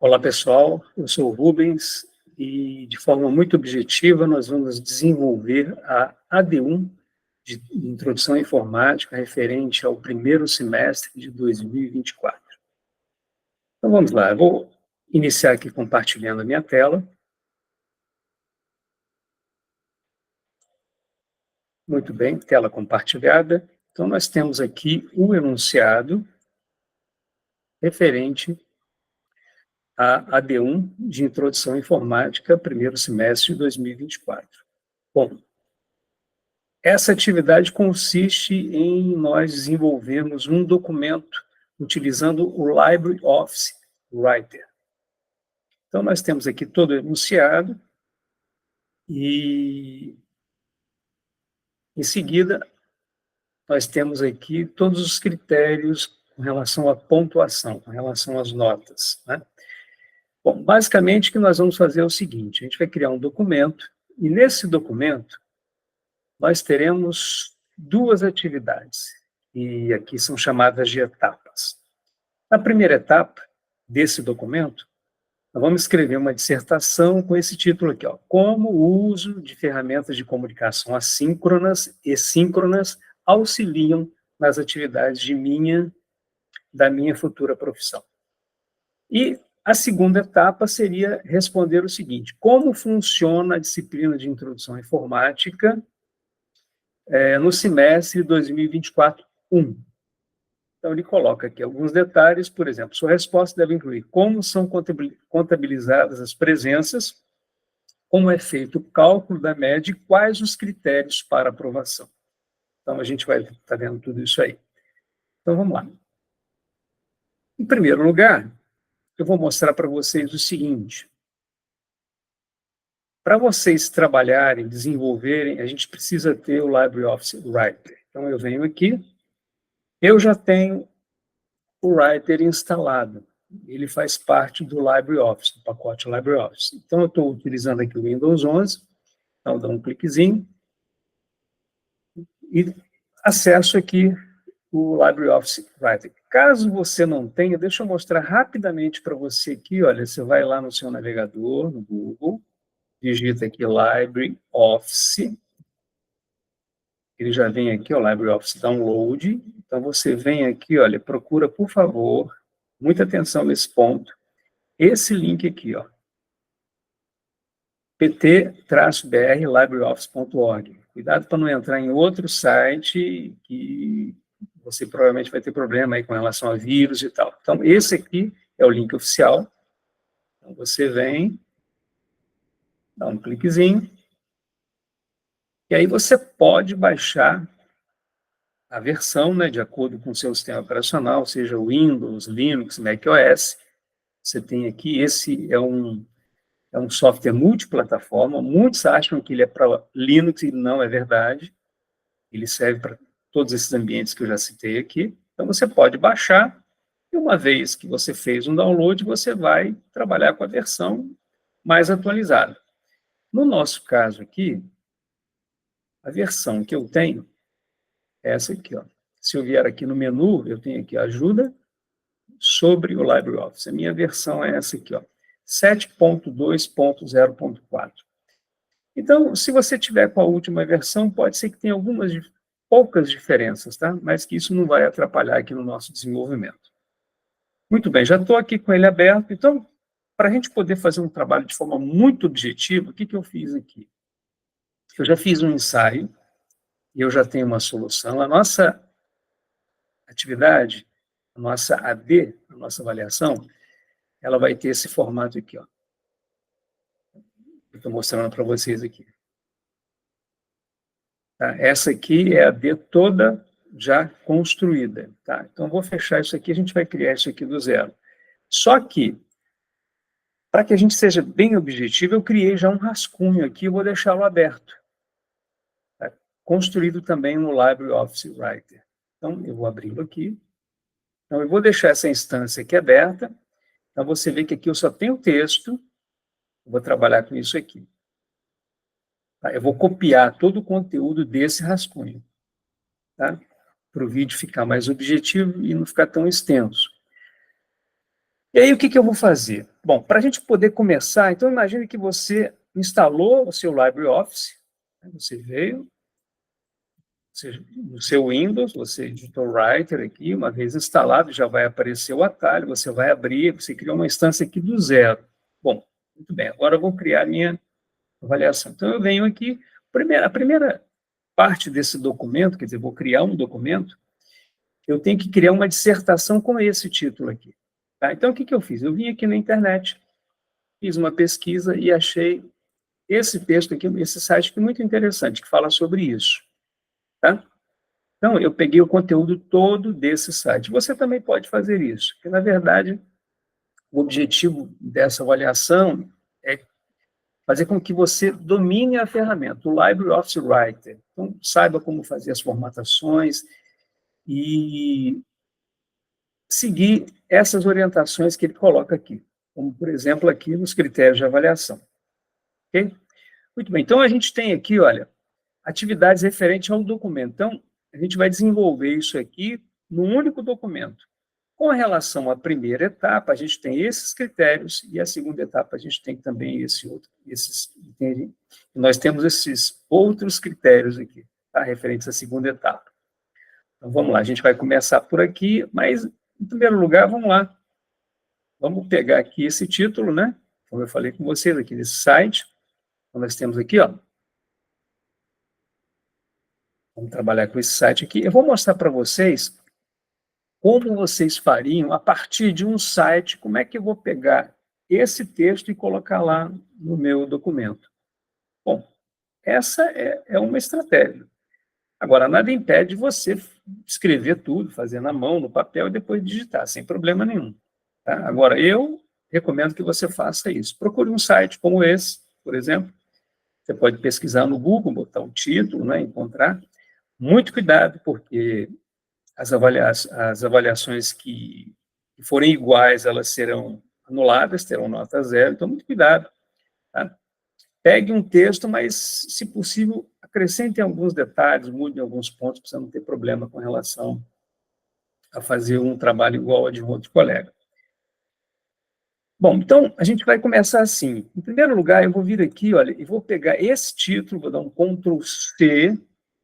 Olá, pessoal. Eu sou o Rubens e, de forma muito objetiva, nós vamos desenvolver a AD1 de Introdução à Informática referente ao primeiro semestre de 2024. Então, vamos lá. Eu vou iniciar aqui compartilhando a minha tela. Muito bem, tela compartilhada. Então, nós temos aqui o enunciado referente a AD1 de Introdução à Informática, primeiro semestre de 2024. Bom, essa atividade consiste em nós desenvolvermos um documento utilizando o LibreOffice Writer. Então, nós temos aqui todo o enunciado e, em seguida, nós temos aqui todos os critérios com relação à pontuação, com relação às notas, né? Bom, basicamente, o que nós vamos fazer é o seguinte: a gente vai criar um documento, e nesse documento nós teremos duas atividades, e aqui são chamadas de etapas. Na primeira etapa desse documento, nós vamos escrever uma dissertação com esse título aqui, ó: Como o uso de ferramentas de comunicação assíncronas e síncronas auxiliam nas atividades da minha futura profissão. E a segunda etapa seria responder o seguinte: como funciona a disciplina de Introdução à Informática no semestre 2024-1. Então, ele coloca aqui alguns detalhes, por exemplo, sua resposta deve incluir como são contabilizadas as presenças, como é feito o cálculo da média e quais os critérios para aprovação. Então, a gente vai estar vendo tudo isso aí. Então, vamos lá. Em primeiro lugar, eu vou mostrar para vocês o seguinte: para vocês trabalharem, desenvolverem, a gente precisa ter o LibreOffice Writer. Então, eu venho aqui, eu já tenho o Writer instalado. Ele faz parte do LibreOffice, do pacote LibreOffice. Então, eu estou utilizando aqui o Windows 11, então, dou um cliquezinho e acesso aqui o LibreOffice Writer. Caso você não tenha, deixa eu mostrar rapidamente para você aqui. Olha, você vai lá no seu navegador, no Google, digita aqui LibreOffice, ele já vem aqui, o LibreOffice Download. Então, você vem aqui, olha, procura, por favor, muita atenção nesse ponto, esse link aqui, ó, pt-br-libreoffice.org. Cuidado para não entrar em outro site que você provavelmente vai ter problema aí com relação a vírus e tal. Então, esse aqui é o link oficial. Então, você vem, dá um cliquezinho, e aí você pode baixar a versão, né, de acordo com o seu sistema operacional, seja Windows, Linux, macOS. Você tem aqui, esse é um software multiplataforma. Muitos acham que ele é para Linux e não é verdade. Ele serve para todos esses ambientes que eu já citei aqui. Então, você pode baixar, e uma vez que você fez um download, você vai trabalhar com a versão mais atualizada. No nosso caso aqui, a versão que eu tenho é essa aqui, ó. Se eu vier aqui no menu, eu tenho aqui ajuda sobre o LibreOffice. A minha versão é essa aqui, ó, 7.2.0.4. Então, se você tiver com a última versão, pode ser que tenha poucas diferenças, tá? Mas que isso não vai atrapalhar aqui no nosso desenvolvimento. Muito bem, já estou aqui com ele aberto. Então, para a gente poder fazer um trabalho de forma muito objetiva, o que eu fiz aqui? Eu já fiz um ensaio, e eu já tenho uma solução. A nossa atividade, a nossa AD, a nossa avaliação, ela vai ter esse formato aqui, ó. Eu estou mostrando para vocês aqui. Tá? Essa aqui é a AD toda já construída. Tá? Então, eu vou fechar isso aqui, a gente vai criar isso aqui do zero. Só que, para que a gente seja bem objetivo, eu criei já um rascunho aqui, eu vou deixá-lo aberto. Tá? Construído também no LibreOffice Writer. Então, eu vou abri-lo aqui. Então, eu vou deixar essa instância aqui aberta. Então, você vê que aqui eu só tenho texto. Eu vou trabalhar com isso aqui. Tá? Eu vou copiar todo o conteúdo desse rascunho, tá? Para o vídeo ficar mais objetivo e não ficar tão extenso. E aí, o que eu vou fazer? Bom, para a gente poder começar, então imagine que você instalou o seu LibreOffice, né, você veio, no seu Windows, você digitou Writer aqui, uma vez instalado, já vai aparecer o atalho, você vai abrir, você criou uma instância aqui do zero. Bom, muito bem, agora eu vou criar a minha avaliação. Então, eu venho aqui, a primeira parte desse documento, quer dizer, vou criar um documento, eu tenho que criar uma dissertação com esse título aqui. Tá? Então, o que eu fiz? Eu vim aqui na internet, fiz uma pesquisa e achei esse texto aqui, esse site aqui muito interessante, que fala sobre isso. Tá? Então, eu peguei o conteúdo todo desse site. Você também pode fazer isso, porque, na verdade, o objetivo dessa avaliação é fazer com que você domine a ferramenta, o LibreOffice Writer. Então, saiba como fazer as formatações e seguir essas orientações que ele coloca aqui, como, por exemplo, aqui nos critérios de avaliação. Ok? Muito bem, então a gente tem aqui, olha, atividades referentes ao documento. Então, a gente vai desenvolver isso aqui num único documento. Com relação à primeira etapa, a gente tem esses critérios, e a segunda etapa, a gente tem também nós temos esses outros critérios aqui, tá, referentes à segunda etapa. Então, vamos lá, a gente vai começar por aqui, mas, em primeiro lugar, vamos lá. Vamos pegar aqui esse título, né? Como eu falei com vocês aqui nesse site. Então, nós temos aqui, ó. Vamos trabalhar com esse site aqui. Eu vou mostrar para vocês como vocês fariam a partir de um site, como é que eu vou pegar esse texto e colocar lá no meu documento. Bom, essa é uma estratégia. Agora, nada impede você escrever tudo, fazer na mão, no papel e depois digitar, sem problema nenhum. Tá? Agora, eu recomendo que você faça isso. Procure um site como esse, por exemplo. Você pode pesquisar no Google, botar o título, né, encontrar. Muito cuidado, porque as avaliações que forem iguais, elas serão anuladas, terão nota zero, então muito cuidado. Tá? Pegue um texto, mas, se possível, acrescente alguns detalhes, mude alguns pontos, para você não ter problema com relação a fazer um trabalho igual ao de um outro colega. Bom, então, a gente vai começar assim. Em primeiro lugar, eu vou vir aqui, olha, e vou pegar esse título, vou dar um Ctrl+C,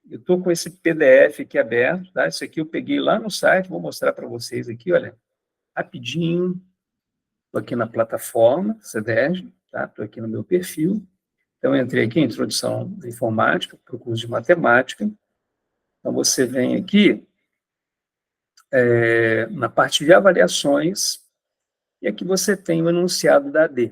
eu estou com esse PDF aqui aberto, tá? Isso aqui eu peguei lá no site, vou mostrar para vocês aqui, olha, rapidinho. Estou aqui na plataforma CEDERJ, tá? Estou aqui no meu perfil. Então, eu entrei aqui em Introdução da Informática, para o curso de Matemática. Então, você vem aqui na parte de avaliações, e aqui você tem o enunciado da AD,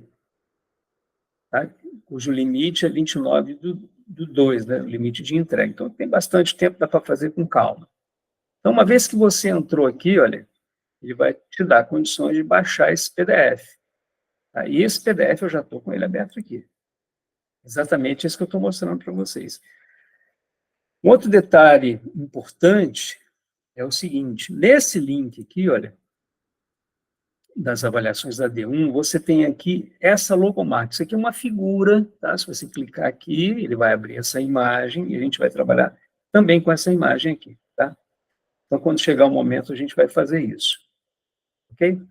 tá? Cujo limite é 29 do 2, né? O limite de entrega. Então, tem bastante tempo, dá para fazer com calma. Então, uma vez que você entrou aqui, olha, ele vai te dar condições de baixar esse PDF. Tá? E esse PDF eu já estou com ele aberto aqui. Exatamente isso que eu estou mostrando para vocês. Um outro detalhe importante é o seguinte, nesse link aqui, olha, das avaliações da D1, você tem aqui essa logomarca. Isso aqui é uma figura, tá? Se você clicar aqui, ele vai abrir essa imagem e a gente vai trabalhar também com essa imagem aqui, tá? Então, quando chegar o momento, a gente vai fazer isso. Ok?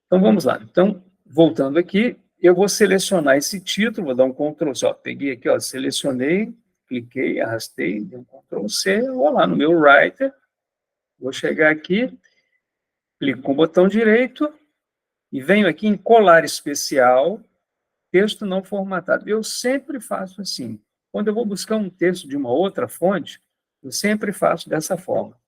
Então, vamos lá. Então, voltando aqui, eu vou selecionar esse título, vou dar um Ctrl+C, ó, peguei aqui, ó, selecionei, cliquei, arrastei, dei um Ctrl+C, vou lá no meu Writer, vou chegar aqui, clico com o botão direito e venho aqui em colar especial, texto não formatado. Eu sempre faço assim. Quando eu vou buscar um texto de uma outra fonte, eu sempre faço dessa forma.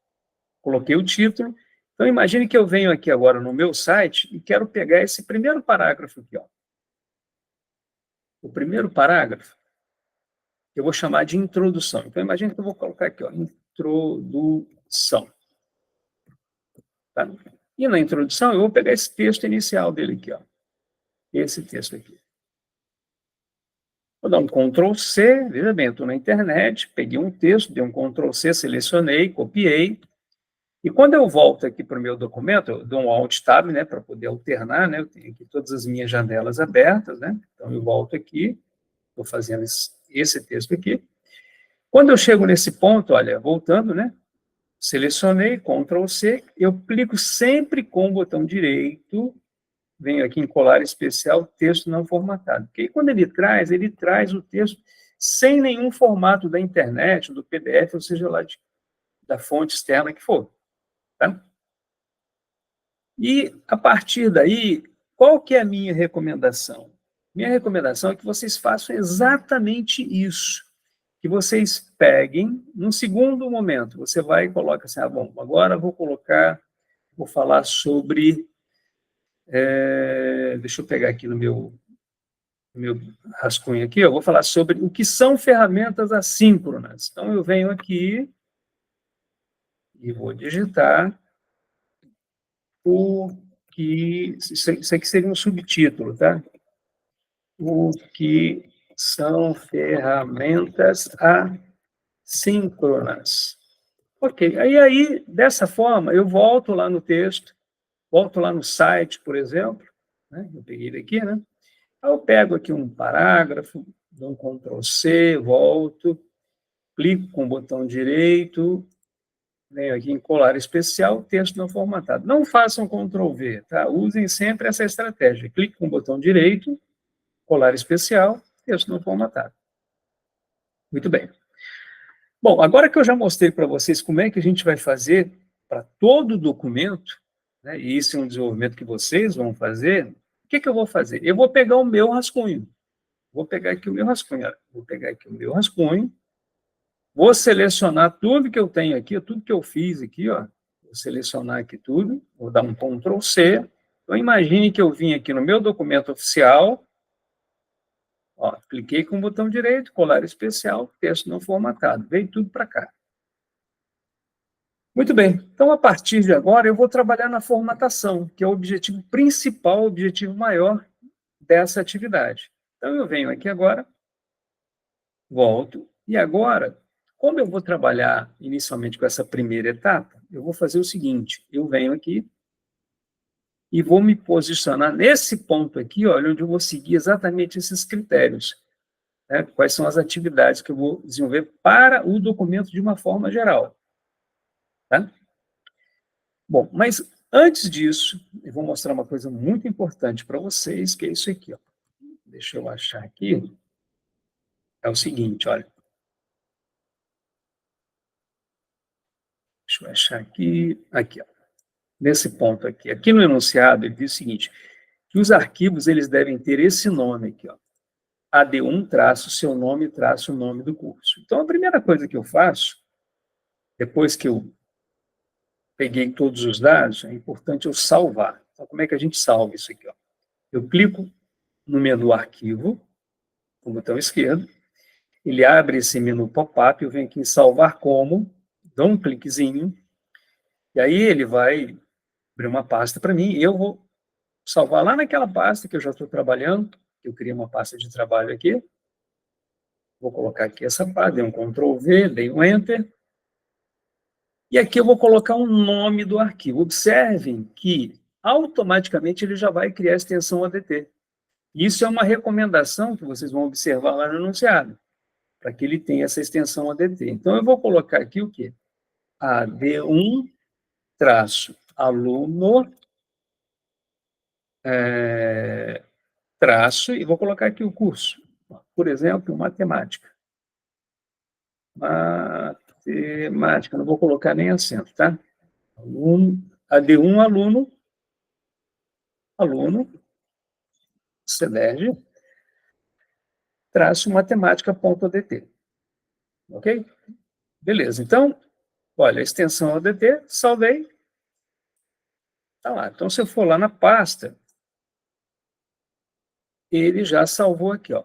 Coloquei o título. Então, imagine que eu venho aqui agora no meu site e quero pegar esse primeiro parágrafo aqui, ó. O primeiro parágrafo, eu vou chamar de introdução. Então, imagine que eu vou colocar aqui, ó, introdução. Tá? E na introdução, eu vou pegar esse texto inicial dele aqui, ó. Esse texto aqui. Vou dar um Ctrl+C, veja bem, estou na internet, peguei um texto, dei um Ctrl+C, selecionei, copiei, e quando eu volto aqui para o meu documento, eu dou um Alt-Tab, né, para poder alternar, né, eu tenho aqui todas as minhas janelas abertas, né, então eu volto aqui, estou fazendo esse texto aqui. Quando eu chego nesse ponto, olha, voltando, né, selecionei, Ctrl+C, eu clico sempre com o botão direito venho aqui em colar especial, texto não formatado. Porque aí, quando ele traz o texto sem nenhum formato da internet, do PDF, ou seja lá da fonte externa que for. Tá? E, a partir daí, qual que é a minha recomendação? Minha recomendação é que vocês façam exatamente isso. Que vocês peguem, num segundo momento, você vai e coloca assim, bom, agora vou falar sobre, deixa eu pegar aqui no meu rascunho aqui, eu vou falar sobre o que são ferramentas assíncronas. Então, eu venho aqui e vou digitar o que... Isso aqui seria um subtítulo, tá? O que são ferramentas assíncronas. Ok, aí, dessa forma, eu volto lá no texto, volto lá no site, por exemplo, né? Eu peguei ele aqui, né? Aí eu pego aqui um parágrafo, dou um Ctrl+C, volto, clico com o botão direito, venho aqui em colar especial, texto não formatado. Não façam Ctrl+V, tá? Usem sempre essa estratégia. Clique com o botão direito, colar especial, texto não formatado. Muito bem. Bom, agora que eu já mostrei para vocês como é que a gente vai fazer para todo o documento, né, e isso é um desenvolvimento que vocês vão fazer, o que eu vou fazer? Eu vou pegar o meu rascunho. Vou pegar aqui o meu rascunho. Vou pegar aqui o meu rascunho, vou selecionar tudo que eu tenho aqui, tudo que eu fiz aqui, ó. Vou selecionar aqui tudo, vou dar um Ctrl+C. Então, imagine que eu vim aqui no meu documento oficial, ó, cliquei com o botão direito, colar especial, texto não formatado. Veio tudo para cá. Muito bem. Então, a partir de agora, eu vou trabalhar na formatação, que é o objetivo principal, o objetivo maior dessa atividade. Então, eu venho aqui agora, volto, e agora, como eu vou trabalhar inicialmente com essa primeira etapa, eu vou fazer o seguinte, eu venho aqui e vou me posicionar nesse ponto aqui, olha, onde eu vou seguir exatamente esses critérios. Né? Quais são as atividades que eu vou desenvolver para o documento de uma forma geral. Tá? Bom, mas antes disso, eu vou mostrar uma coisa muito importante para vocês, que é isso aqui. Ó. Deixa eu achar aqui. É o seguinte, olha. Deixa eu achar aqui. Aqui, ó. Nesse ponto aqui. Aqui no enunciado, ele diz o seguinte, que os arquivos eles devem ter esse nome aqui, ó. AD1 traço seu nome traço o nome do curso. Então, a primeira coisa que eu faço, depois que eu peguei todos os dados, é importante eu salvar. Então, como é que a gente salva isso aqui? Ó? Eu clico no menu Arquivo, com o botão esquerdo, ele abre esse menu pop-up, eu venho aqui em Salvar Como, dou um cliquezinho, e aí ele vai abrir uma pasta para mim, e eu vou salvar lá naquela pasta que eu já estou trabalhando, eu criei uma pasta de trabalho aqui, vou colocar aqui essa pasta, dei um Ctrl+V, dei um Enter, e aqui eu vou colocar um nome do arquivo. Observem que automaticamente ele já vai criar a extensão ADT. Isso é uma recomendação que vocês vão observar lá no enunciado, para que ele tenha essa extensão ADT. Então, eu vou colocar aqui o quê? AD1 aluno traço, e vou colocar aqui o curso. Por exemplo, matemática. Matemática, não vou colocar nem acento, tá? AD1 aluno, CEDERJ, traço matemática.adt. Ok? Beleza. Então, olha, a extensão ADT, salvei. Está lá. Então, se eu for lá na pasta, ele já salvou aqui, ó.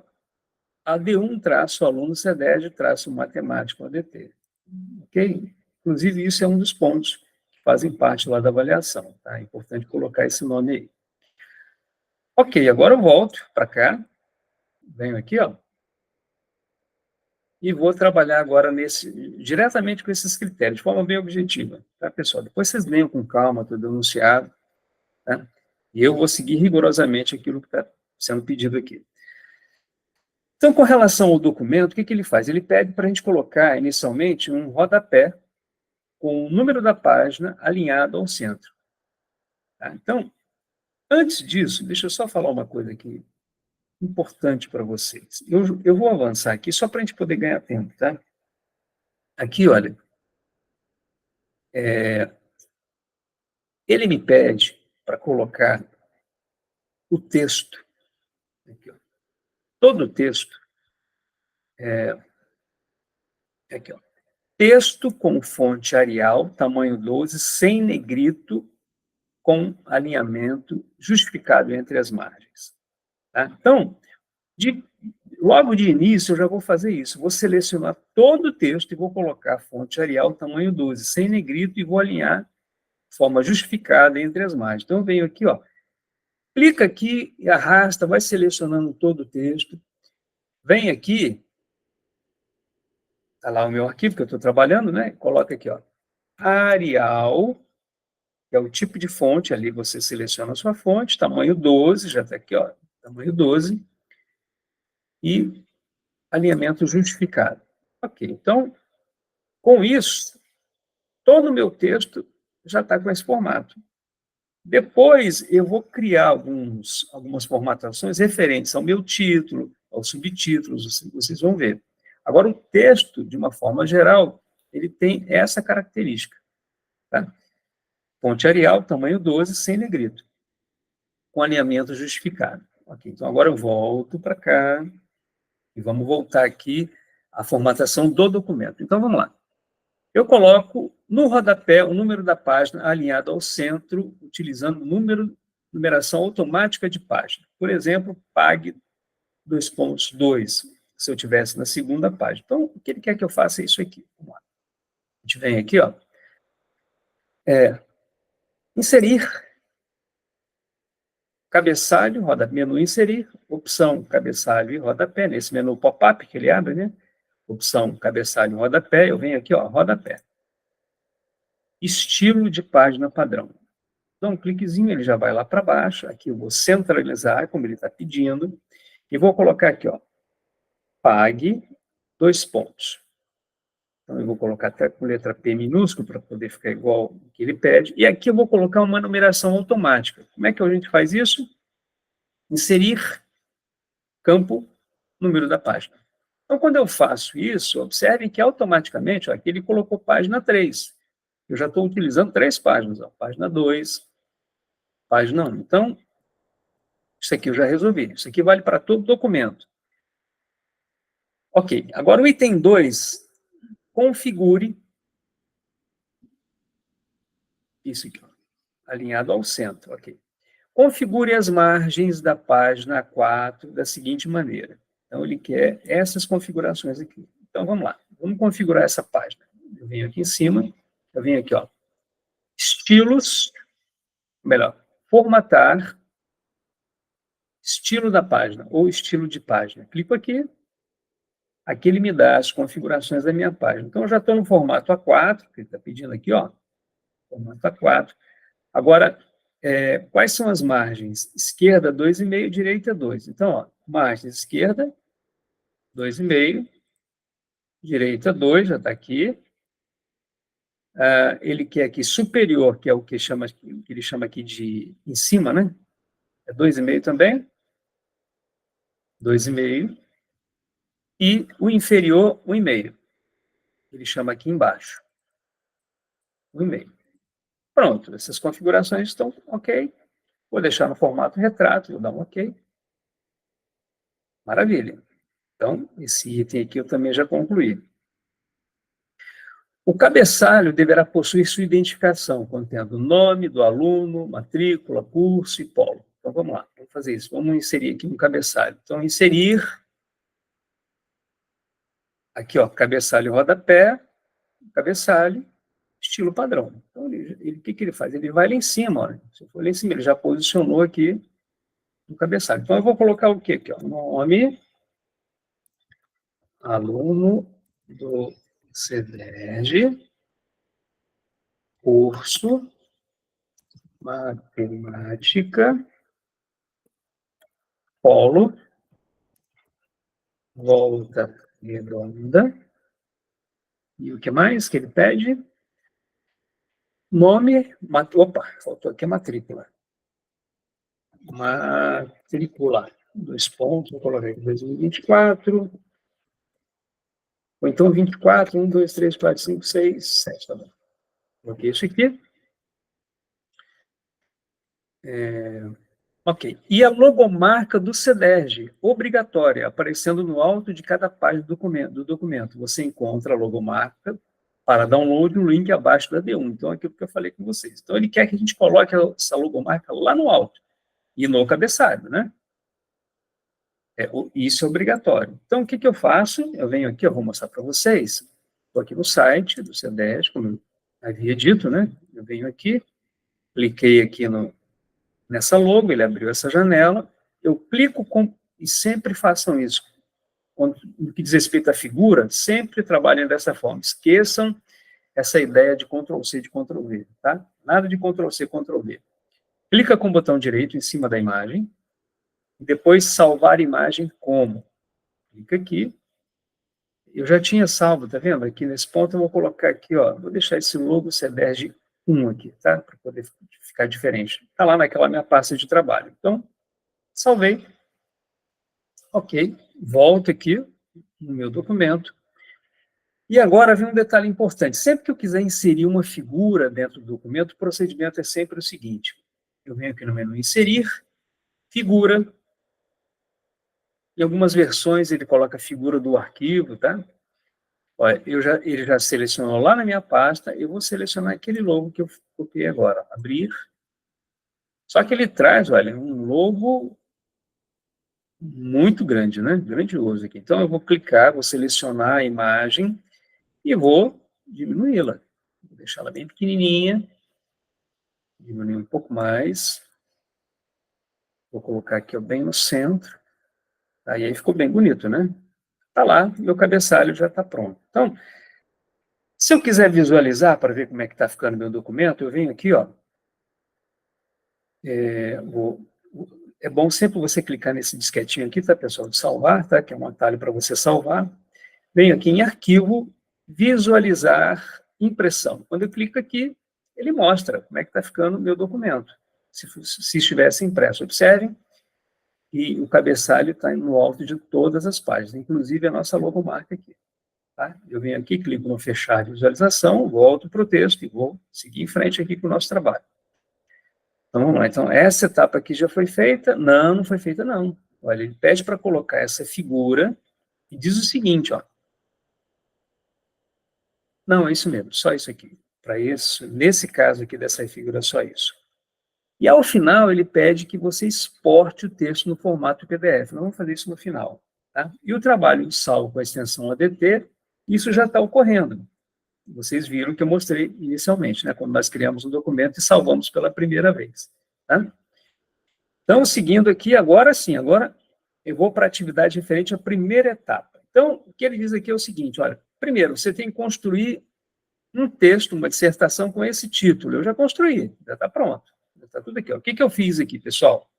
AD1 aluno CEDERJ matemático ADT. Ok? Inclusive, isso é um dos pontos que fazem parte lá da avaliação. Tá? É importante colocar esse nome aí. Ok, agora eu volto para cá. Venho aqui, ó. E vou trabalhar agora diretamente com esses critérios, de forma bem objetiva. Tá, pessoal? Depois vocês leiam com calma todo o enunciado. Tá? E eu vou seguir rigorosamente aquilo que está sendo pedido aqui. Então, com relação ao documento, o que ele faz? Ele pede para a gente colocar, inicialmente, um rodapé com o número da página alinhado ao centro. Tá? Então, Antes disso, deixa eu só falar uma coisa aqui importante para vocês. Eu vou avançar aqui só para a gente poder ganhar tempo, tá? Aqui, olha, ele me pede para colocar o texto. Aqui, ó. Todo o texto aqui, ó. Texto com fonte Arial, tamanho 12, sem negrito, com alinhamento justificado entre as margens. Tá? Então, logo de início, eu já vou fazer isso. Vou selecionar todo o texto e vou colocar a fonte Arial, tamanho 12, sem negrito, e vou alinhar de forma justificada entre as margens. Então, eu venho aqui, ó, clica aqui e arrasta, vai selecionando todo o texto. Vem aqui, está lá o meu arquivo que eu estou trabalhando, né? Coloca aqui, ó, Arial, que é o tipo de fonte, ali você seleciona a sua fonte, tamanho 12, já está aqui, ó, tamanho 12, e alinhamento justificado. Ok, então, com isso, todo o meu texto já está com esse formato. Depois, eu vou criar algumas formatações referentes ao meu título, aos subtítulos, vocês vão ver. Agora, o texto, de uma forma geral, ele tem essa característica. Tá? Fonte Arial, tamanho 12, sem negrito, com alinhamento justificado. Ok, então agora eu volto para cá e vamos voltar aqui à formatação do documento. Então, vamos lá. Eu coloco no rodapé o número da página alinhado ao centro, utilizando numeração automática de página. Por exemplo, PAG 2.2, se eu tivesse na segunda página. Então, o que ele quer que eu faça é isso aqui. Vamos lá. A gente vem aqui, ó, inserir, cabeçalho, menu inserir, opção cabeçalho e rodapé, nesse menu pop-up que ele abre, né? Opção cabeçalho e rodapé, eu venho aqui, ó, rodapé. Estilo de página padrão. Dá um cliquezinho, ele já vai lá para baixo. Aqui eu vou centralizar, como ele está pedindo, e vou colocar aqui, ó, pague, 2 pontos. Então, eu vou colocar até com letra P minúsculo, para poder ficar igual o que ele pede. E aqui eu vou colocar uma numeração automática. Como é que a gente faz isso? Inserir campo, número da página. Então, quando eu faço isso, observem que automaticamente, ó, aqui ele colocou página 3. Eu já estou utilizando 3 páginas, ó, página 2, página 1. Então, isso aqui eu já resolvi. Isso aqui vale para todo documento. Ok, agora o item 2, configure isso aqui, ó, alinhado ao centro. Ok. Configure as margens da página 4 da seguinte maneira. Então, ele quer essas configurações aqui. Então, vamos lá. Vamos configurar essa página. Eu venho aqui em cima, eu venho aqui, ó, estilos, melhor, formatar, estilo da página, ou estilo de página. Clico aqui, aqui ele me dá as configurações da minha página. Então, eu já estou no formato A4, que ele está pedindo aqui, ó, formato A4. Agora, quais são as margens? Esquerda, 2,5, direita, 2. Então, ó, margem esquerda, 2,5, direita, 2, já está aqui. Ele quer aqui superior, que é o que ele chama aqui de em cima, né? É 2,5 também. 2,5. E o inferior, 1,5. Ele chama aqui embaixo. 1,5. Pronto, essas configurações estão ok. Vou deixar no formato retrato, vou dar um ok. Maravilha. Então, esse item aqui eu também já concluí. O cabeçalho deverá possuir sua identificação, contendo o nome do aluno, matrícula, curso e polo. Então, vamos lá, vamos fazer isso. Vamos inserir aqui um cabeçalho. Então, inserir, aqui, ó, cabeçalho rodapé, cabeçalho, estilo padrão. Então, o que ele faz? Ele vai lá em cima, ó. Se eu for lá em cima, ele já posicionou aqui no cabeçalho. Então, eu vou colocar o quê aqui, ó? Nome, aluno do CEDERJ, curso, matemática, polo, volta redonda. E o que mais que ele pede? Nome, opa, faltou aqui a matrícula. matricular. 2 pontos, vou colocar aqui 2024. Ou então 24, 1, 2, 3, 4, 5, 6, 7, tá bom. Coloquei isso aqui. Ok. E a logomarca do CEDERJ, obrigatória, aparecendo no alto de cada página do documento. Você encontra a logomarca para download no link abaixo da D1. Então, aquilo que eu falei com vocês. Então, ele quer que a gente coloque essa logomarca lá no alto e no cabeçalho, né? Isso é obrigatório. Então, o que eu faço? Eu venho aqui, eu vou mostrar para vocês. Estou aqui no site do CEDERJ, como eu havia dito, né? Eu venho aqui, cliquei aqui nessa logo, ele abriu essa janela, eu clico e sempre façam isso. No que diz respeito à figura, sempre trabalhem dessa forma. Esqueçam essa ideia de Ctrl+C e de Ctrl+V, tá? Nada de Ctrl+C, Ctrl+V. Clica com o botão direito em cima da imagem, e depois salvar imagem como. Clica aqui. Eu já tinha salvo, tá vendo? Aqui nesse ponto eu vou colocar aqui, ó, vou deixar esse logo CEDERJ 1 aqui, tá? Para poder ficar diferente. Está lá naquela minha pasta de trabalho. Então, salvei. Ok. Volto aqui no meu documento. E agora vem um detalhe importante. Sempre que eu quiser inserir uma figura dentro do documento, o procedimento é sempre o seguinte. Eu venho aqui no menu Inserir, Figura. Em algumas versões ele coloca a figura do arquivo, tá? Olha, ele já selecionou lá na minha pasta, eu vou selecionar aquele logo que eu copiei agora. Abrir. Só que ele traz, olha, um logo muito grande, né? Grandioso aqui. Então, eu vou clicar, vou selecionar a imagem e vou diminuí-la. Vou deixá-la bem pequenininha. Diminuir um pouco mais. Vou colocar aqui ó, bem no centro. Aí ficou bem bonito, né? Tá lá, meu cabeçalho já está pronto. Então, se eu quiser visualizar para ver como é que está ficando meu documento, eu venho aqui, ó. É bom sempre você clicar nesse disquetinho aqui, tá, pessoal, de salvar, tá? Que é um atalho para você salvar. Venho aqui em Arquivo, Visualizar Impressão. Quando eu clico aqui, ele mostra como é que está ficando o meu documento, se estivesse impresso. Observem, e o cabeçalho está no alto de todas as páginas, inclusive a nossa logomarca aqui. Tá? Eu venho aqui, clico no Fechar Visualização, volto para o texto e vou seguir em frente aqui com o nosso trabalho. Então, vamos lá. Então, essa etapa aqui já foi feita? Não, não foi feita, não. Olha, ele pede para colocar essa figura e diz o seguinte, ó. Não, é isso mesmo, só isso aqui. Para isso, nesse caso aqui dessa figura, só isso. E ao final, ele pede que você exporte o texto no formato PDF. Nós vamos fazer isso no final. Tá? E o trabalho de salvo com a extensão ADT, isso já está ocorrendo. Vocês viram que eu mostrei inicialmente, né, quando nós criamos um documento e salvamos pela primeira vez. Tá? Então, seguindo aqui, agora sim, agora eu vou para a atividade referente à primeira etapa. Então, o que ele diz aqui é o seguinte, olha, primeiro, você tem que construir um texto, uma dissertação com esse título. Eu já construí, já está pronto. Já está tudo aqui. Ó. O que eu fiz aqui, pessoal?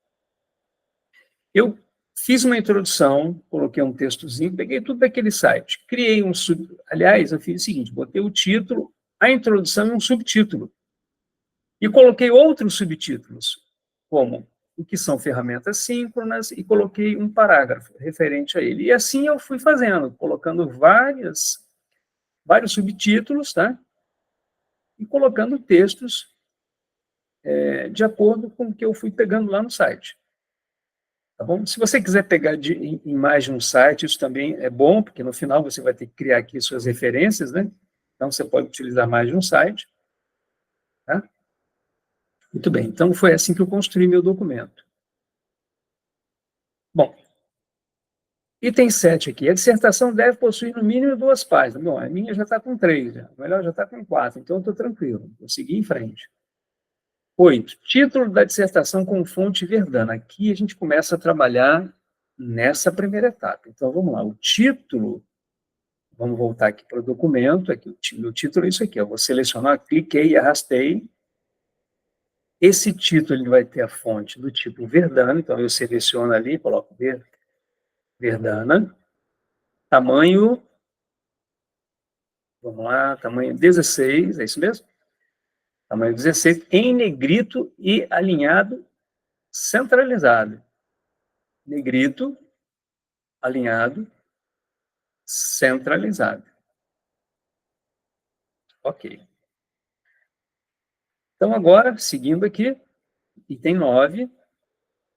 Eu fiz uma introdução, coloquei um textozinho, peguei tudo daquele site, criei um aliás, eu fiz o seguinte, botei o título, a introdução e um subtítulo. E coloquei outros subtítulos, como o que são ferramentas síncronas, e coloquei um parágrafo referente a ele. E assim eu fui fazendo, colocando vários subtítulos, tá? E colocando textos de acordo com o que eu fui pegando lá no site. Tá bom? Se você quiser pegar em mais de um site, isso também é bom, porque no final você vai ter que criar aqui suas referências, né? Então, você pode utilizar mais de um site. Tá? Muito bem, então foi assim que eu construí meu documento. Bom, item 7 aqui. A dissertação deve possuir no mínimo 2 páginas. Bom, a minha já está com 3, já. A melhor já está com 4, então eu estou tranquilo. Vou seguir em frente. 8. Título da dissertação com fonte Verdana. Aqui a gente começa a trabalhar nessa primeira etapa. Então, vamos lá. O título, vamos voltar aqui para o documento. Aqui, o título é isso aqui. Eu vou selecionar, cliquei e arrastei. Esse título ele vai ter a fonte do tipo Verdana. Então, eu seleciono ali, coloco Verdana. Tamanho, vamos lá, tamanho 16, é isso mesmo? Tamanho 16, em negrito e alinhado centralizado. Negrito, alinhado, centralizado. Ok. Então, agora, seguindo aqui, item 9,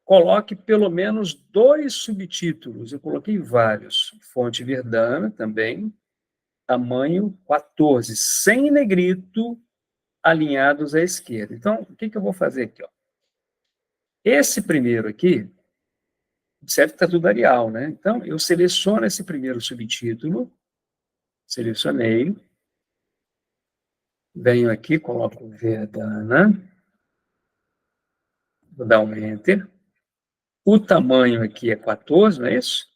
coloque pelo menos 2 subtítulos. Eu coloquei vários. Fonte Verdana também, tamanho 14, sem negrito, alinhados à esquerda. Então, o que eu vou fazer aqui? Ó? Esse primeiro aqui, observe que está tudo Arial, né? Então, eu seleciono esse primeiro subtítulo, selecionei, venho aqui, coloco Verdana, vou dar um Enter. O tamanho aqui é 14, não é isso?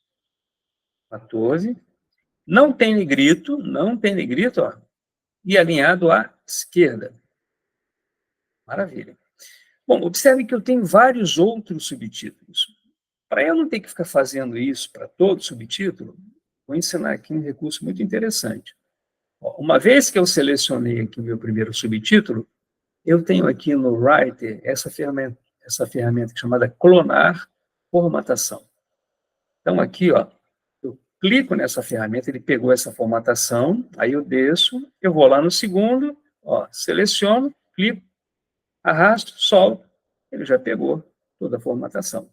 14. Não tem negrito, ó, e alinhado à esquerda. Maravilha. Bom, observe que eu tenho vários outros subtítulos. Para eu não ter que ficar fazendo isso para todo subtítulo, vou ensinar aqui um recurso muito interessante. Uma vez que eu selecionei aqui o meu primeiro subtítulo, eu tenho aqui no Writer essa ferramenta chamada clonar formatação. Então, aqui, ó, eu clico nessa ferramenta, ele pegou essa formatação, aí eu desço, eu vou lá no segundo, ó, seleciono, clico, arrasto, solto, ele já pegou toda a formatação,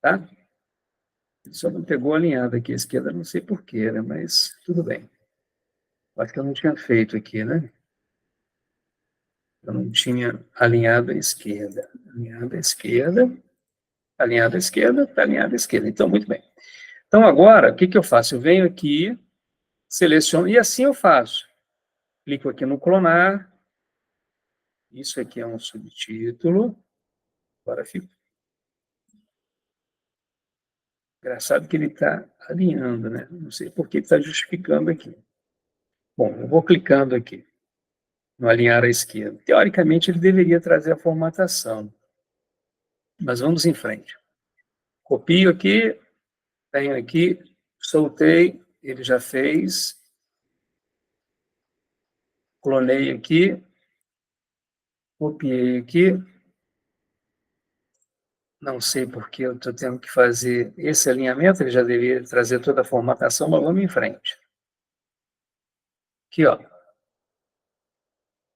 tá? Ele só não pegou alinhado aqui à esquerda, não sei porquê, né, mas tudo bem. Acho que eu não tinha feito aqui, né? Eu não tinha alinhado à esquerda. Alinhado à esquerda, alinhado à esquerda, está alinhado à esquerda. Então, muito bem. Então, agora, o que eu faço? Eu venho aqui, seleciono, e assim eu faço. Clico aqui no clonar. Isso aqui é um subtítulo. Agora fico. Engraçado que ele está alinhando, né? Não sei por que ele está justificando aqui. Bom, eu vou clicando aqui no alinhar à esquerda. Teoricamente, ele deveria trazer a formatação. Mas vamos em frente. Copio aqui, venho aqui, soltei, ele já fez. Clonei aqui, copiei aqui. Não sei porque eu estou tendo que fazer esse alinhamento, ele já deveria trazer toda a formatação, mas vamos em frente. Aqui, ó.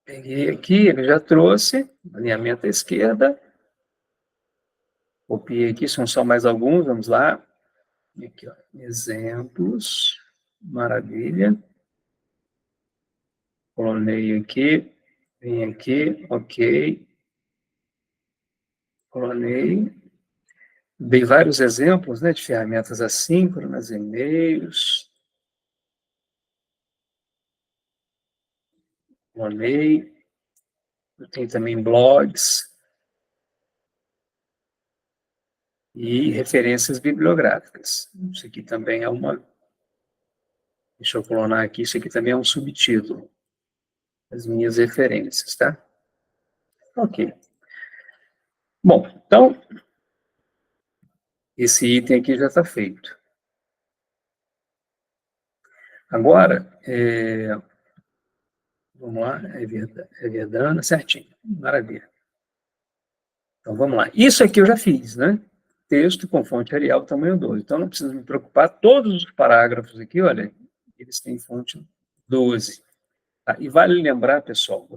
Peguei aqui, ele já trouxe, alinhamento à esquerda. Copiei aqui, são só mais alguns, vamos lá. Aqui, ó, exemplos, maravilha. Clonei aqui, vem aqui, ok. Clonei. Dei vários exemplos, né, de ferramentas assíncronas, e-mails. Clonei. Tem também blogs. E referências bibliográficas. Isso aqui também é uma... Deixa eu clonar aqui, isso aqui também é um subtítulo. As minhas referências, tá? Ok. Bom, então, esse item aqui já está feito. Agora, vamos lá, é Verdana, certinho, maravilha. Então, vamos lá. Isso aqui eu já fiz, né? Texto com fonte Arial, tamanho 12. Então, não preciso me preocupar, todos os parágrafos aqui, olha, eles têm fonte 12. Tá? E vale lembrar, pessoal,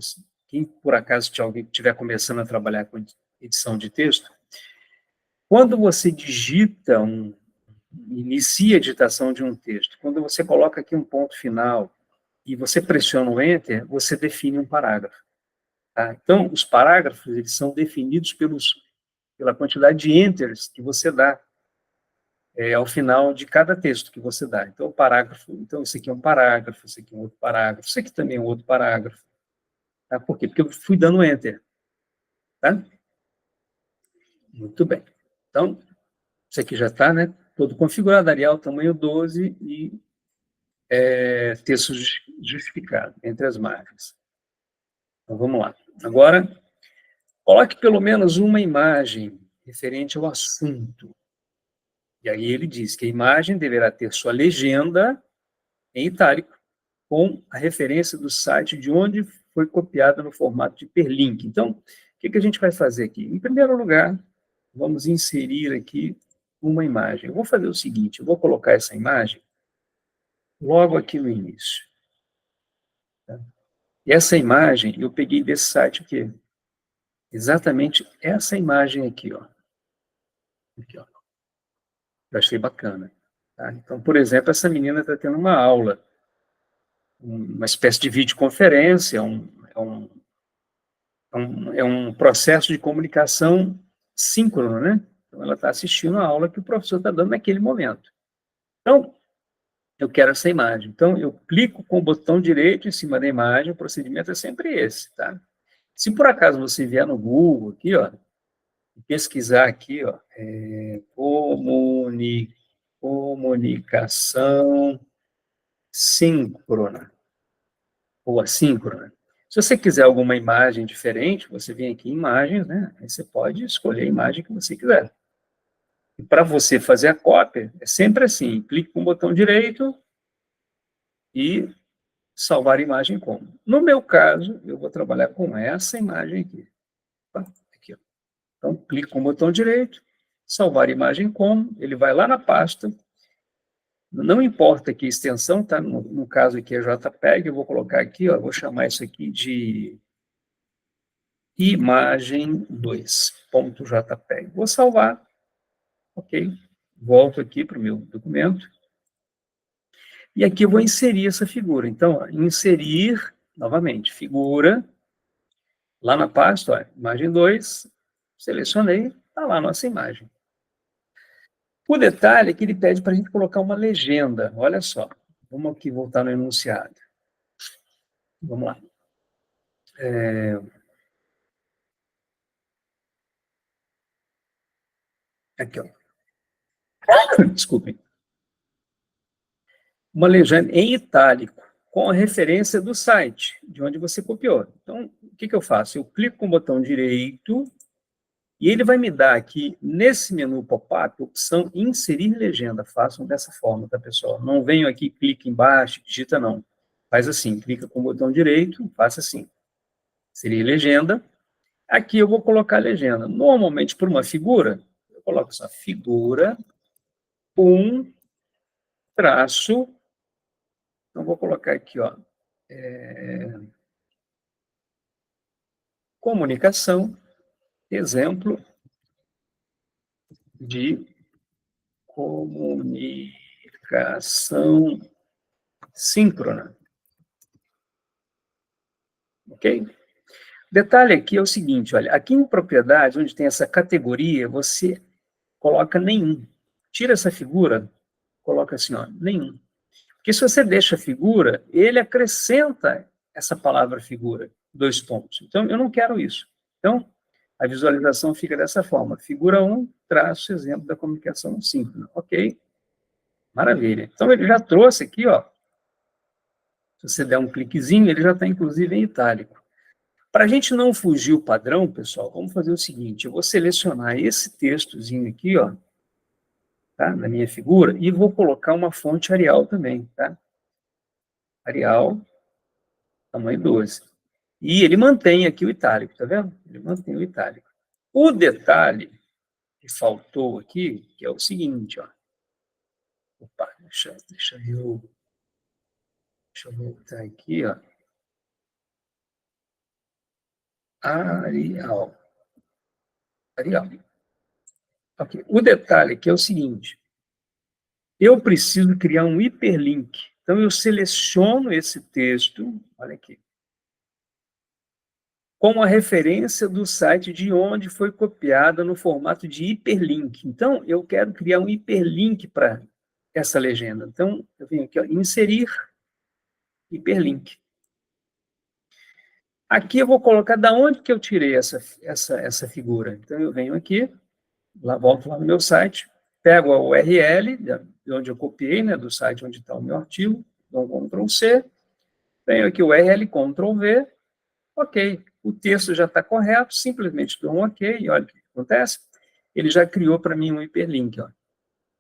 quem por acaso alguém que estiver começando a trabalhar com edição de texto, quando você inicia a digitação de um texto, quando você coloca aqui um ponto final e você pressiona o Enter, você define um parágrafo. Tá? Então, os parágrafos eles são definidos pela quantidade de Enters que você dá ao final de cada texto que você dá. Então, o parágrafo, então, esse aqui é um parágrafo, esse aqui é um outro parágrafo, esse aqui também é um outro parágrafo. Tá? Por quê? Porque eu fui dando Enter. Tá? Muito bem. Então, isso aqui já está, né? Todo configurado, Arial, tamanho 12 e texto justificado, entre as margens. Então, vamos lá. Agora, coloque pelo menos uma imagem referente ao assunto. E aí ele diz que a imagem deverá ter sua legenda em itálico, com a referência do site de onde foi copiada no formato de hiperlink. Então, o que a gente vai fazer aqui? Em primeiro lugar, vamos inserir aqui uma imagem. Eu vou fazer o seguinte, eu vou colocar essa imagem logo aqui no início. Tá? E essa imagem eu peguei desse site aqui. Exatamente essa imagem aqui, ó. Aqui, ó. Eu achei bacana. Tá? Então, por exemplo, essa menina está tendo uma aula, uma espécie de videoconferência, é um processo de comunicação síncrono, né? Então, ela está assistindo a aula que o professor está dando naquele momento. Então, eu quero essa imagem. Então, eu clico com o botão direito em cima da imagem, o procedimento é sempre esse, tá? Se por acaso você vier no Google aqui, ó, pesquisar aqui, ó, comunicação síncrona ou assíncrona. Se você quiser alguma imagem diferente, você vem aqui em imagens, né? Aí você pode escolher a imagem que você quiser. E para você fazer a cópia, é sempre assim, clique com o botão direito e salvar a imagem como. No meu caso, eu vou trabalhar com essa imagem aqui. Tá? Aqui, ó. Então, clique com o botão direito, salvar a imagem como, ele vai lá na pasta, não importa que extensão, tá? No caso aqui é JPEG, eu vou colocar aqui, ó, vou chamar isso aqui de imagem2.jpg. Vou salvar, ok? Volto aqui para o meu documento. E aqui eu vou inserir essa figura. Então, ó, inserir, novamente, figura, lá na pasta, ó, imagem 2, selecionei, está lá a nossa imagem. O detalhe é que ele pede para a gente colocar uma legenda. Olha só, vamos aqui voltar no enunciado. Vamos lá. Aqui, ó. Desculpem. Uma legenda em itálico, com a referência do site, de onde você copiou. Então, o que eu faço? Eu clico com o botão direito e ele vai me dar aqui, nesse menu pop-up, a opção inserir legenda. Façam dessa forma, tá, pessoal? Não venho aqui, clique embaixo, digita, não. Faz assim, clica com o botão direito, faça assim. Inserir legenda. Aqui eu vou colocar a legenda. Normalmente, por uma figura, eu coloco essa figura, traço, então vou colocar aqui, ó, comunicação, exemplo de comunicação síncrona. Ok? Detalhe aqui é o seguinte, olha, aqui em propriedades, onde tem essa categoria, você coloca nenhum. Tira essa figura, coloca assim, ó, nenhum. Porque se você deixa a figura, ele acrescenta essa palavra figura, 2 pontos. Então, eu não quero isso. Então, a visualização fica dessa forma. Figura 1, traço, exemplo da comunicação síncrona. Ok? Maravilha. Então, ele já trouxe aqui, ó. Se você der um cliquezinho, ele já está, inclusive, em itálico. Para a gente não fugir o padrão, pessoal, vamos fazer o seguinte. Eu vou selecionar esse textozinho aqui, ó, tá? Na minha figura, e vou colocar uma fonte Arial também, tá? Arial, tamanho 12. E ele mantém aqui o itálico, tá vendo? Ele mantém o itálico. O detalhe que faltou aqui, que é o seguinte, ó. Opa, deixa eu voltar aqui, ó. Arial. Arial. Okay. O detalhe aqui é o seguinte, eu preciso criar um hiperlink. Então, eu seleciono esse texto, olha aqui, com a referência do site de onde foi copiada no formato de hiperlink. Então, eu quero criar um hiperlink para essa legenda. Então, eu venho aqui, ó, inserir hiperlink. Aqui eu vou colocar da onde que eu tirei essa figura. Então, eu venho aqui, volto lá no meu site, pego a URL, de onde eu copiei, né, do site onde está o meu artigo, dou um Ctrl+C, venho aqui o URL, Ctrl+V, ok, o texto já está correto, simplesmente dou um ok, e olha o que acontece, ele já criou para mim um hiperlink. Ó.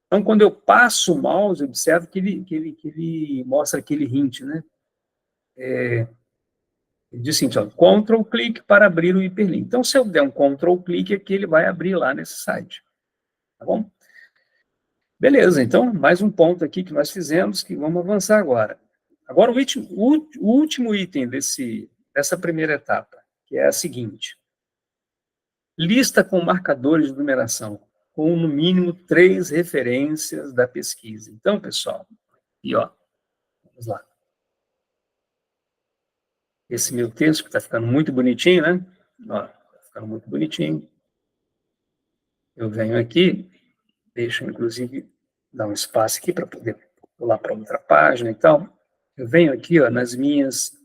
Então, quando eu passo o mouse, observo que ele mostra aquele hint, né? Ele diz assim, ó, Ctrl clique para abrir o hiperlink. Então, se eu der um Ctrl clique aqui, ele vai abrir lá nesse site. Tá bom? Beleza, então, mais um ponto aqui que nós fizemos, que vamos avançar agora. Agora, o último item dessa primeira etapa, que é a seguinte. Lista com marcadores de numeração, com no mínimo 3 referências da pesquisa. Então, pessoal, e ó, vamos lá. Esse meu texto que está ficando muito bonitinho, né? Ó, tá ficando muito bonitinho. Eu venho aqui, deixo, inclusive, dar um espaço aqui para poder pular para outra página e tal. Eu venho aqui, ó, nas minhas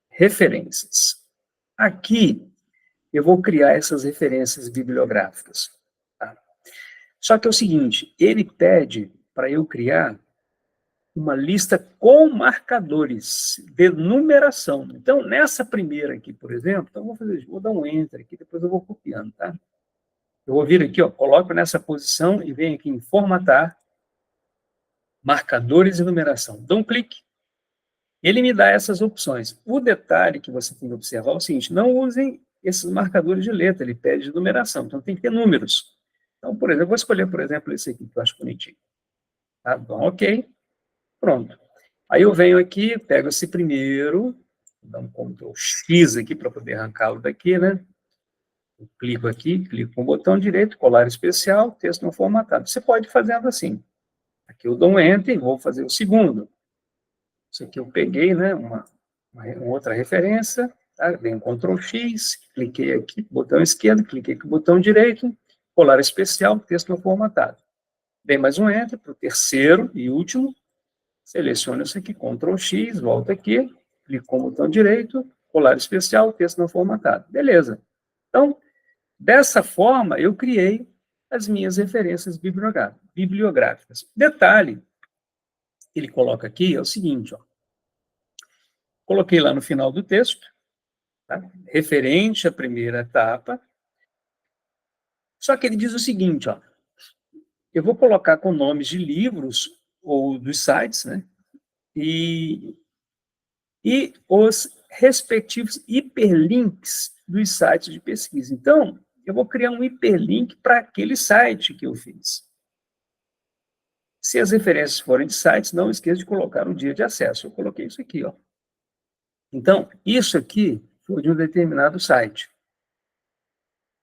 referências. Aqui, eu vou criar essas referências bibliográficas. Tá? Só que é o seguinte, ele pede para eu criar uma lista com marcadores de numeração. Então, nessa primeira aqui, por exemplo, então vou dar um Enter aqui, depois eu vou copiando, tá? Eu vou vir aqui, ó, coloco nessa posição e venho aqui em Formatar, Marcadores de numeração. Dou um clique, ele me dá essas opções. O detalhe que você tem que observar é o seguinte, não usem esses marcadores de letra, ele pede de numeração, então tem que ter números. Então, por exemplo, eu vou escolher, por exemplo, esse aqui, que eu acho bonitinho. Tá bom, ok. Pronto. Aí eu venho aqui, pego esse primeiro, vou dar um Ctrl X aqui para poder arrancá-lo daqui, né? Eu clico aqui, clico com o botão direito, colar especial, texto não formatado. Você pode ir fazendo assim. Aqui eu dou um Enter e vou fazer o segundo. Isso aqui eu peguei, né? Uma outra referência, tá? Venho Ctrl X, cliquei aqui, botão esquerdo, cliquei com o botão direito, colar especial, texto não formatado. Dei mais um Enter para o terceiro e último. Seleciono isso aqui, Ctrl X, volto aqui, clico com o botão direito, colar especial, texto não formatado. Beleza. Então, dessa forma, eu criei as minhas referências bibliográficas. Detalhe que ele coloca aqui é o seguinte, ó. Coloquei lá no final do texto, tá? Referente à primeira etapa, só que ele diz o seguinte, ó, eu vou colocar com nomes de livros ou dos sites, né? E os respectivos hiperlinks dos sites de pesquisa. Então, eu vou criar um hiperlink para aquele site que eu fiz. Se as referências forem de sites, não esqueça de colocar o dia de acesso. Eu coloquei isso aqui, ó. Então, isso aqui foi de um determinado site.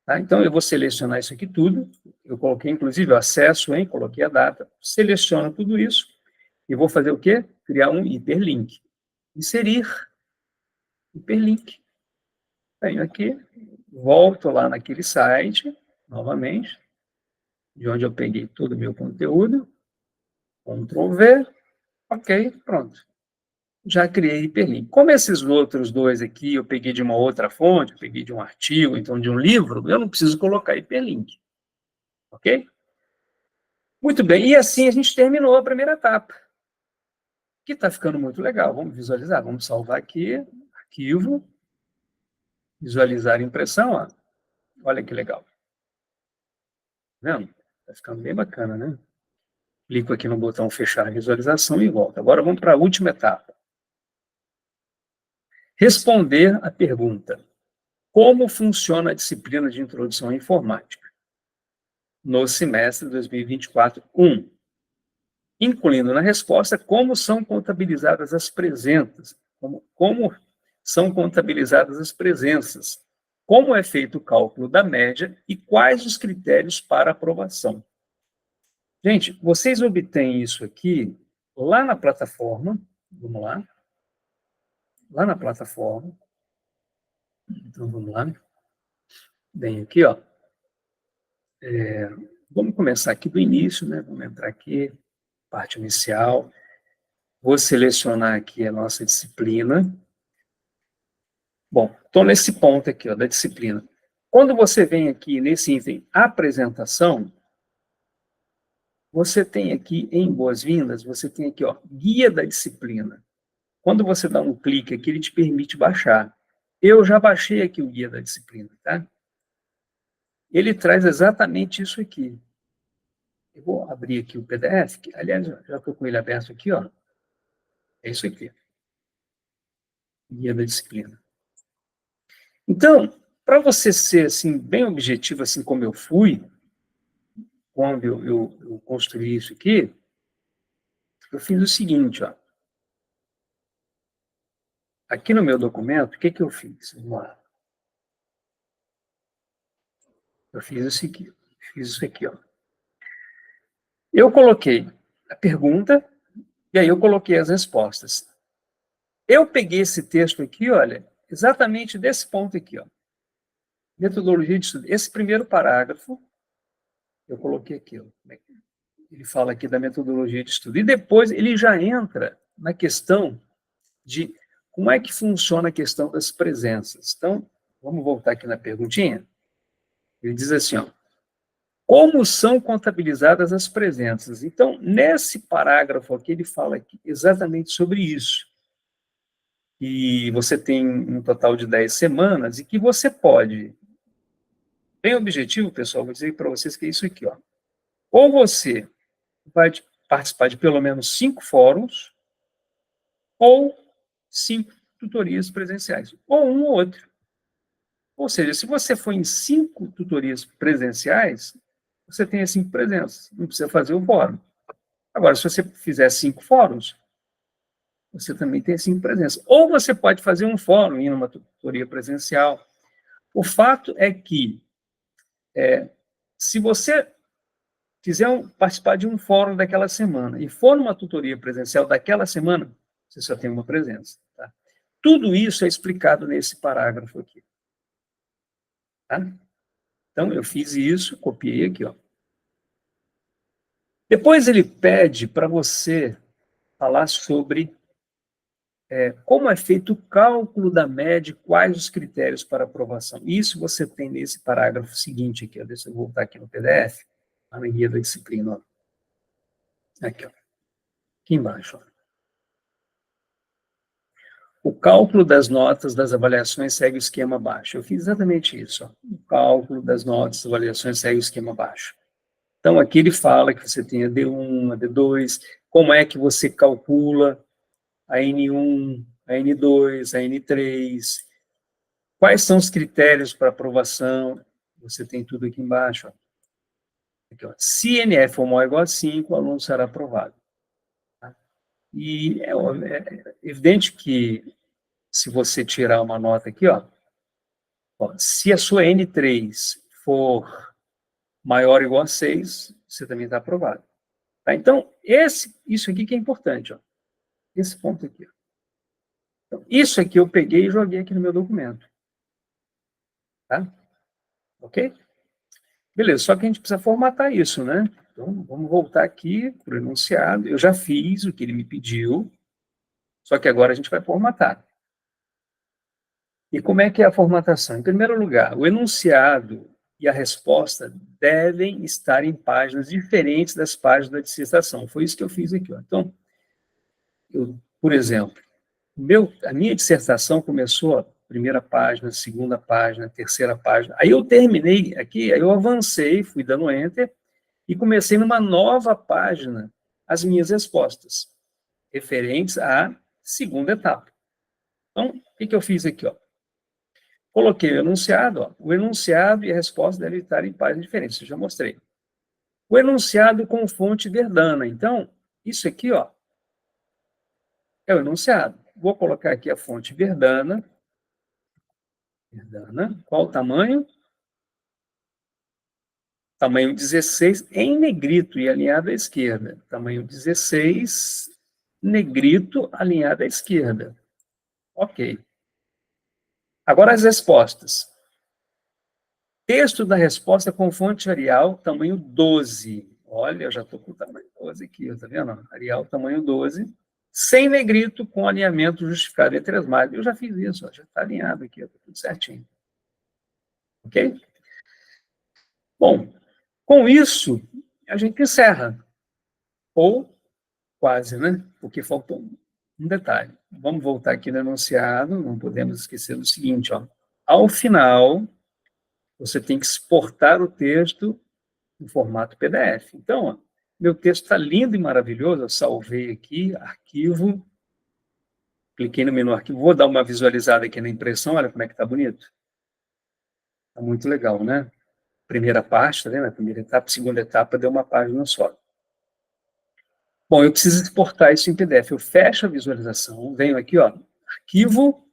Tá? Então, eu vou selecionar isso aqui tudo. Eu coloquei, inclusive, o acesso, hein? Coloquei a data. Seleciono tudo isso e vou fazer o quê? Criar um hiperlink. Inserir hiperlink. Venho aqui, volto lá naquele site, novamente, de onde eu peguei todo o meu conteúdo, Ctrl V, ok, pronto. Já criei hiperlink. Como esses outros dois aqui eu peguei de uma outra fonte, eu peguei de um artigo, então de um livro, eu não preciso colocar hiperlink. Ok? Muito bem, e assim a gente terminou a primeira etapa, que está ficando muito legal. Vamos visualizar, vamos salvar aqui, arquivo, visualizar a impressão, ó. Olha que legal. Tá vendo? Está ficando bem bacana, né? Clico aqui no botão fechar a visualização e volto. Agora vamos para a última etapa. Responder a pergunta: como funciona a disciplina de Introdução à Informática no semestre 2024-1? Incluindo na resposta como são contabilizadas as presenças, como são contabilizadas as presenças, como é feito o cálculo da média e quais os critérios para aprovação. Gente, vocês obtêm isso aqui lá na plataforma, vamos lá, na plataforma, então vamos lá, bem aqui, ó, vamos começar aqui do início, né, vamos entrar aqui, parte inicial, vou selecionar aqui a nossa disciplina, bom, estou nesse ponto aqui, ó, da disciplina. Quando você vem aqui nesse item apresentação, você tem aqui em boas-vindas, você tem aqui, ó, guia da disciplina. Quando você dá um clique aqui, ele te permite baixar. Eu já baixei aqui o guia da disciplina, tá? Ele traz exatamente isso aqui. Eu vou abrir aqui o PDF, que, aliás, já estou com ele aberto aqui, ó. É isso aqui. Guia da disciplina. Então, para você ser assim, bem objetivo, assim como eu fui, quando eu construí isso aqui, eu fiz o seguinte, ó. Aqui no meu documento, o que eu fiz? Vamos lá. Eu fiz isso aqui, ó. Eu coloquei a pergunta e aí eu coloquei as respostas. Eu peguei esse texto aqui, olha, exatamente desse ponto aqui, ó. Metodologia de estudo. Esse primeiro parágrafo, eu coloquei aqui, ó. Ele fala aqui da metodologia de estudo. E depois ele já entra na questão de como é que funciona a questão das presenças. Então, vamos voltar aqui na perguntinha. Ele diz assim, ó, como são contabilizadas as presenças? Então, nesse parágrafo aqui, ele fala aqui exatamente sobre isso. E você tem um total de 10 semanas e que você pode, bem objetivo, pessoal, vou dizer para vocês que é isso aqui, ó. Ou você vai participar de pelo menos 5 fóruns, ou 5 tutorias presenciais, ou um ou outro. Ou seja, se você for em 5 tutorias presenciais, você tem as 5 presenças, não precisa fazer o fórum. Agora, se você fizer 5 fóruns, você também tem 5 presenças. Ou você pode fazer um fórum em uma tutoria presencial. O fato é que, se você participar de um fórum daquela semana e for numa tutoria presencial daquela semana, você só tem uma presença. Tá? Tudo isso é explicado nesse parágrafo aqui. Tá? Então, eu fiz isso, copiei aqui, ó. Depois ele pede para você falar sobre como é feito o cálculo da média e quais os critérios para aprovação. Isso você tem nesse parágrafo seguinte aqui, ó. Deixa eu voltar aqui no PDF, na guia da disciplina. Ó. Aqui, ó. Aqui embaixo. Ó. O cálculo das notas das avaliações segue o esquema abaixo. Eu fiz exatamente isso. Ó. O cálculo das notas das avaliações segue o esquema abaixo. Então, aqui ele fala que você tem a D1, a D2, como é que você calcula a N1, a N2, a N3, quais são os critérios para aprovação, você tem tudo aqui embaixo. Ó. Aqui, ó. Se NF for maior ou igual a 5, o aluno será aprovado. Tá? E é evidente que, se você tirar uma nota aqui, ó, se a sua N3 for maior ou igual a 6, você também está aprovado. Tá? Então, isso aqui que é importante, ó. Esse ponto aqui. Ó. Então, isso aqui eu peguei e joguei aqui no meu documento. Tá? Ok? Beleza, só que a gente precisa formatar isso, né? Então, vamos voltar aqui para o enunciado. Eu já fiz o que ele me pediu, só que agora a gente vai formatar. E como é que é a formatação? Em primeiro lugar, o enunciado e a resposta devem estar em páginas diferentes das páginas da dissertação. Foi isso que eu fiz aqui. Ó. Então, por exemplo, a minha dissertação começou, primeira página, segunda página, terceira página. Aí eu terminei aqui, aí eu avancei, fui dando enter, e comecei numa nova página as minhas respostas, referentes à segunda etapa. Então, o que eu fiz aqui? Ó? Coloquei o enunciado, ó. O enunciado e a resposta devem estar em páginas diferentes, eu já mostrei. O enunciado com fonte Verdana. Então, isso aqui, ó, é o enunciado. Vou colocar aqui a fonte Verdana. Verdana. Qual o tamanho? Tamanho 16 em negrito e alinhado à esquerda. Tamanho 16, negrito, alinhado à esquerda. Ok. Agora as respostas. Texto da resposta com fonte Arial, tamanho 12. Olha, eu já estou com o tamanho 12 aqui, tá vendo? Arial, tamanho 12. Sem negrito, com alinhamento justificado entre as margens. Eu já fiz isso, ó, já está alinhado aqui, está tudo certinho. Ok? Bom, com isso, a gente encerra. Ou quase, né? Porque faltou um detalhe. Vamos voltar aqui no enunciado, não podemos esquecer do seguinte, ó. Ao final, você tem que exportar o texto em formato PDF. Então, ó, meu texto está lindo e maravilhoso, eu salvei aqui, arquivo, cliquei no menu arquivo, vou dar uma visualizada aqui na impressão, olha como é que está bonito. Tá muito legal, né? Primeira parte, tá vendo? A primeira etapa, segunda etapa, deu uma página só. Bom, eu preciso exportar isso em PDF. Eu fecho a visualização, venho aqui, ó, arquivo,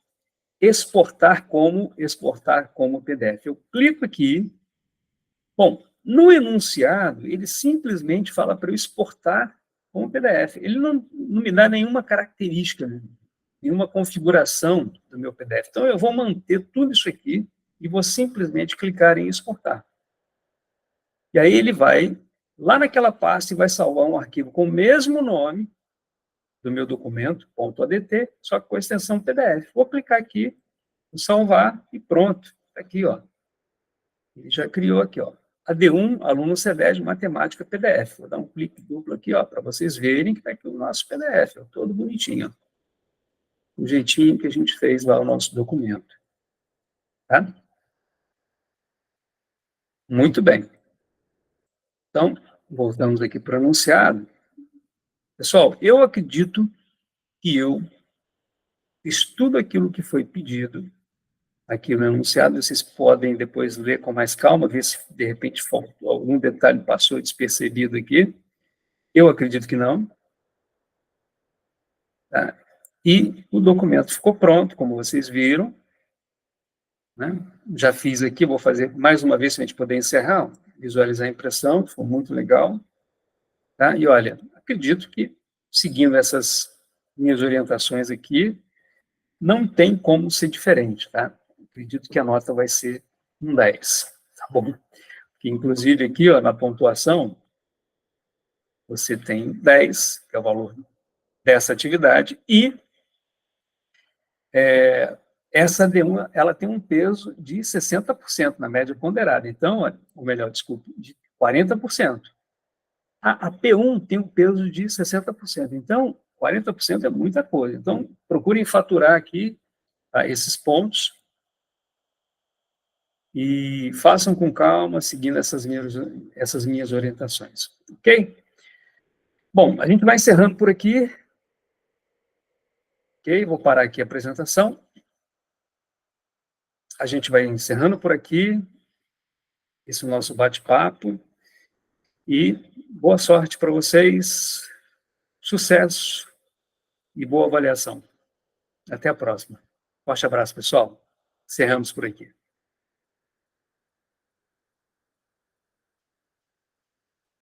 exportar como PDF. Eu clico aqui. Bom, no enunciado, ele simplesmente fala para eu exportar como PDF. Ele não me dá nenhuma característica, nenhuma configuração do meu PDF. Então, eu vou manter tudo isso aqui e vou simplesmente clicar em exportar. E aí ele vai lá naquela pasta e vai salvar um arquivo com o mesmo nome do meu documento, .adt, só que com a extensão PDF. Vou clicar aqui, vou salvar e pronto. Está aqui, ó. Ele já criou aqui, ó. AD1, aluno CEDES, matemática PDF. Vou dar um clique duplo aqui, ó, para vocês verem que está aqui o nosso PDF, ó, todo bonitinho, ó. O jeitinho que a gente fez lá o nosso documento. Tá? Muito bem. Então, voltamos aqui para o enunciado. Pessoal, eu acredito que eu fiz tudo aquilo que foi pedido aqui no enunciado. Vocês podem depois ler com mais calma, ver se de repente algum detalhe passou despercebido aqui. Eu acredito que não. Tá? E o documento ficou pronto, como vocês viram. Né? Já fiz aqui, vou fazer mais uma vez para a gente poder encerrar, visualizar a impressão, foi muito legal. Tá? E olha, acredito que, seguindo essas minhas orientações aqui, não tem como ser diferente. Tá? Acredito que a nota vai ser um 10. Tá bom? Que, inclusive, aqui ó, na pontuação, você tem 10, que é o valor dessa atividade, e essa D1, ela tem um peso de 60% na média ponderada. Então, ou melhor, desculpe, de 40%. A P1 tem um peso de 60%. Então, 40% é muita coisa. Então, procurem faturar aqui tá, esses pontos e façam com calma, seguindo essas minhas orientações. Ok? Bom, a gente vai encerrando por aqui. Ok? Vou parar aqui a apresentação. A gente vai encerrando por aqui esse nosso bate-papo. E boa sorte para vocês, sucesso e boa avaliação. Até a próxima. Forte abraço, pessoal. Encerramos por aqui.